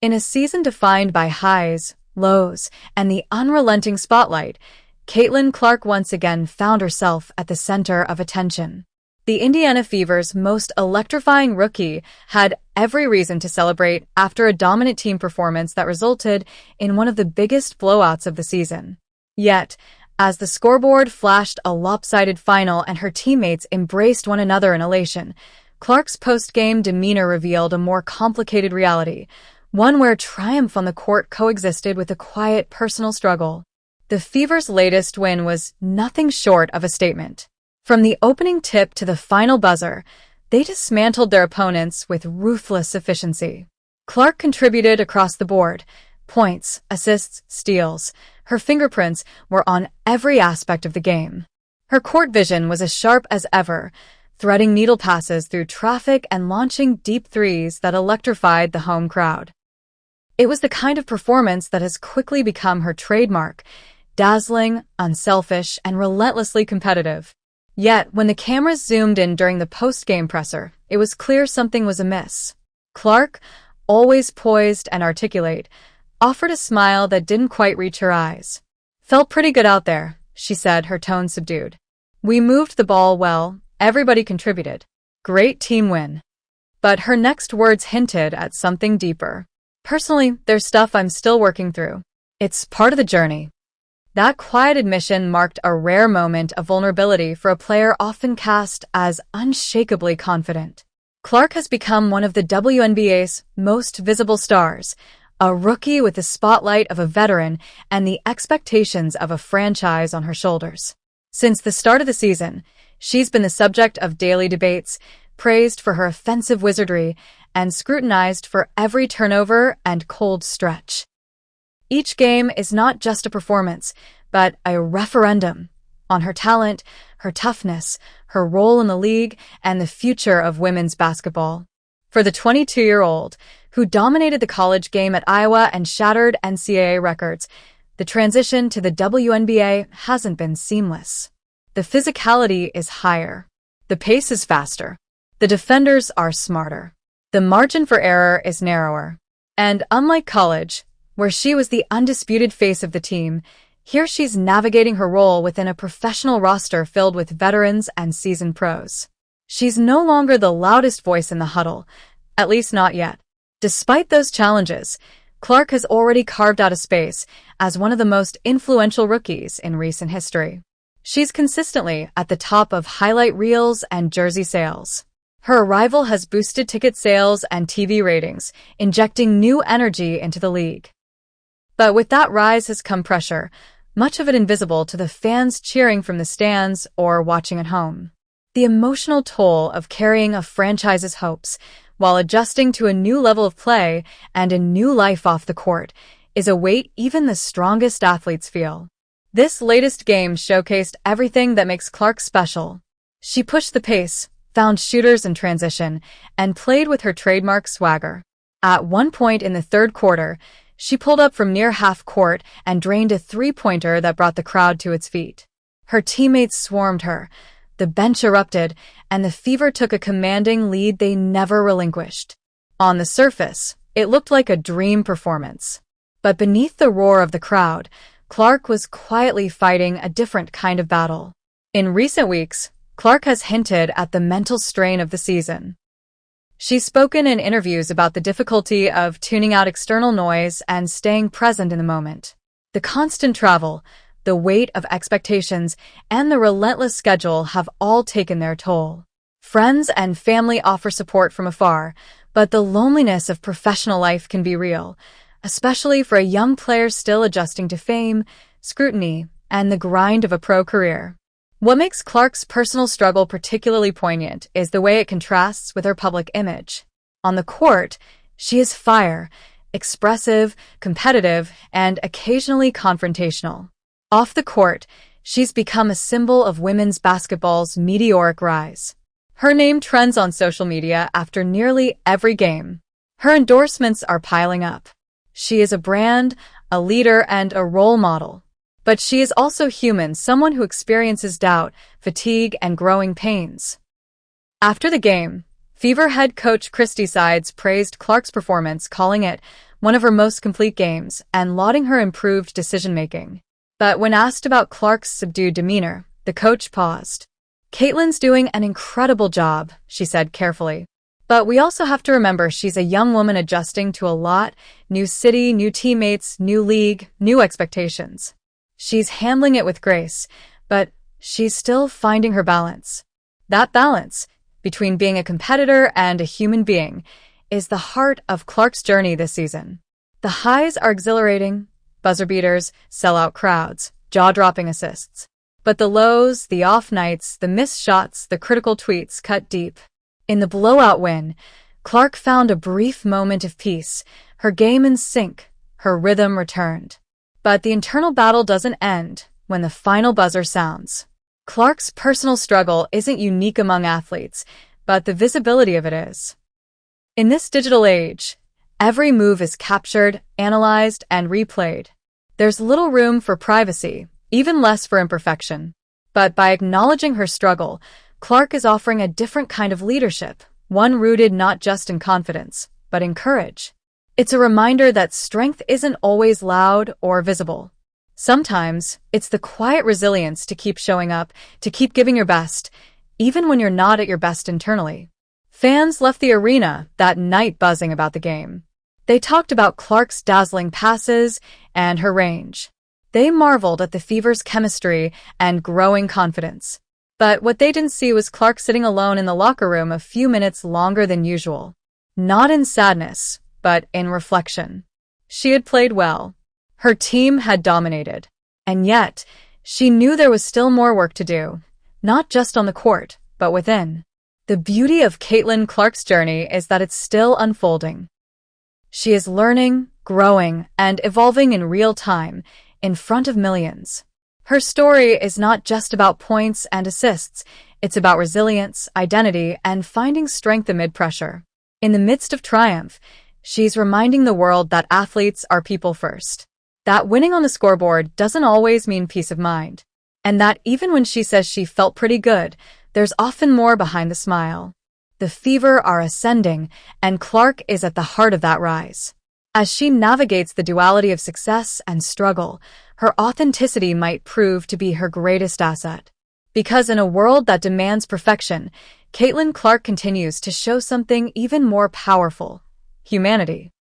In a season defined by highs, lows, and the unrelenting spotlight, Caitlin Clark once again found herself at the center of attention. The Indiana Fever's most electrifying rookie had every reason to celebrate after a dominant team performance that resulted in one of the biggest blowouts of the season. Yet, as the scoreboard flashed a lopsided final and her teammates embraced one another in elation, Clark's post-game demeanor revealed a more complicated reality, one where triumph on the court coexisted with a quiet personal struggle. The Fever's latest win was nothing short of a statement. From the opening tip to the final buzzer, they dismantled their opponents with ruthless efficiency. Clark contributed across the board: points, assists, steals. Her fingerprints were on every aspect of the game. Her court vision was as sharp as ever, threading needle passes through traffic and launching deep threes that electrified the home crowd. It was the kind of performance that has quickly become her trademark: dazzling, unselfish, and relentlessly competitive. Yet, when the cameras zoomed in during the post-game presser, it was clear something was amiss. Clark, always poised and articulate, offered a smile that didn't quite reach her eyes. "Felt pretty good out there," she said, her tone subdued. "We moved the ball well, everybody contributed. Great team win." But her next words hinted at something deeper. "Personally, there's stuff I'm still working through. It's part of the journey." That quiet admission marked a rare moment of vulnerability for a player often cast as unshakably confident. Clark has become one of the WNBA's most visible stars, a rookie with the spotlight of a veteran and the expectations of a franchise on her shoulders. Since the start of the season, she's been the subject of daily debates, praised for her offensive wizardry, and scrutinized for every turnover and cold stretch. Each game is not just a performance, but a referendum on her talent, her toughness, her role in the league, and the future of women's basketball. For the 22-year-old, who dominated the college game at Iowa and shattered NCAA records, the transition to the WNBA hasn't been seamless. The physicality is higher. The pace is faster. The defenders are smarter. The margin for error is narrower. And unlike college, where she was the undisputed face of the team, here she's navigating her role within a professional roster filled with veterans and seasoned pros. She's no longer the loudest voice in the huddle, at least not yet. Despite those challenges, Clark has already carved out a space as one of the most influential rookies in recent history. She's consistently at the top of highlight reels and jersey sales. Her arrival has boosted ticket sales and TV ratings, injecting new energy into the league. But with that rise has come pressure, much of it invisible to the fans cheering from the stands or watching at home. The emotional toll of carrying a franchise's hopes while adjusting to a new level of play and a new life off the court is a weight even the strongest athletes feel. This latest game showcased everything that makes Clark special. She pushed the pace, found shooters in transition, and played with her trademark swagger. At one point in the third quarter, she pulled up from near half court and drained a three-pointer that brought the crowd to its feet. Her teammates swarmed her, the bench erupted, and the Fever took a commanding lead they never relinquished. On the surface, it looked like a dream performance. But beneath the roar of the crowd, Clark was quietly fighting a different kind of battle. In recent weeks, Clark has hinted at the mental strain of the season. She's spoken in interviews about the difficulty of tuning out external noise and staying present in the moment. The constant travel, the weight of expectations, and the relentless schedule have all taken their toll. Friends and family offer support from afar, but the loneliness of professional life can be real, especially for a young player still adjusting to fame, scrutiny, and the grind of a pro career. What makes Clark's personal struggle particularly poignant is the way it contrasts with her public image. On the court, she is fire, expressive, competitive, and occasionally confrontational. Off the court, she's become a symbol of women's basketball's meteoric rise. Her name trends on social media after nearly every game. Her endorsements are piling up. She is a brand, a leader, and a role model. But she is also human, someone who experiences doubt, fatigue, and growing pains. After the game, Fever head coach Christy Sides praised Clark's performance, calling it one of her most complete games, and lauding her improved decision-making. But when asked about Clark's subdued demeanor, the coach paused. "Caitlin's doing an incredible job," she said carefully. "But we also have to remember she's a young woman adjusting to a lot, new city, new teammates, new league, new expectations. She's handling it with grace, but she's still finding her balance. That balance, between being a competitor and a human being, is the heart of Clark's journey this season. The highs are exhilarating, buzzer beaters, sellout crowds, jaw-dropping assists. But the lows, the off nights, the missed shots, the critical tweets cut deep. In the blowout win, Clark found a brief moment of peace, her game in sync, her rhythm returned. But the internal battle doesn't end when the final buzzer sounds. Clark's personal struggle isn't unique among athletes, but the visibility of it is. In this digital age, every move is captured, analyzed, and replayed. There's little room for privacy, even less for imperfection. But by acknowledging her struggle, Clark is offering a different kind of leadership, one rooted not just in confidence, but in courage. It's a reminder that strength isn't always loud or visible. Sometimes, it's the quiet resilience to keep showing up, to keep giving your best, even when you're not at your best internally. Fans left the arena that night buzzing about the game. They talked about Clark's dazzling passes and her range. They marveled at the Fever's chemistry and growing confidence. But what they didn't see was Clark sitting alone in the locker room a few minutes longer than usual. Not in sadness, but in reflection. She had played well. Her team had dominated. And yet, she knew there was still more work to do, not just on the court, but within. The beauty of Caitlin Clark's journey is that it's still unfolding. She is learning, growing, and evolving in real time, in front of millions. Her story is not just about points and assists, it's about resilience, identity, and finding strength amid pressure. In the midst of triumph, she's reminding the world that athletes are people first. That winning on the scoreboard doesn't always mean peace of mind. And that even when she says she felt pretty good, there's often more behind the smile. The Fever are ascending, and Clark is at the heart of that rise. As she navigates the duality of success and struggle, her authenticity might prove to be her greatest asset. Because in a world that demands perfection, Caitlin Clark continues to show something even more powerful: humanity.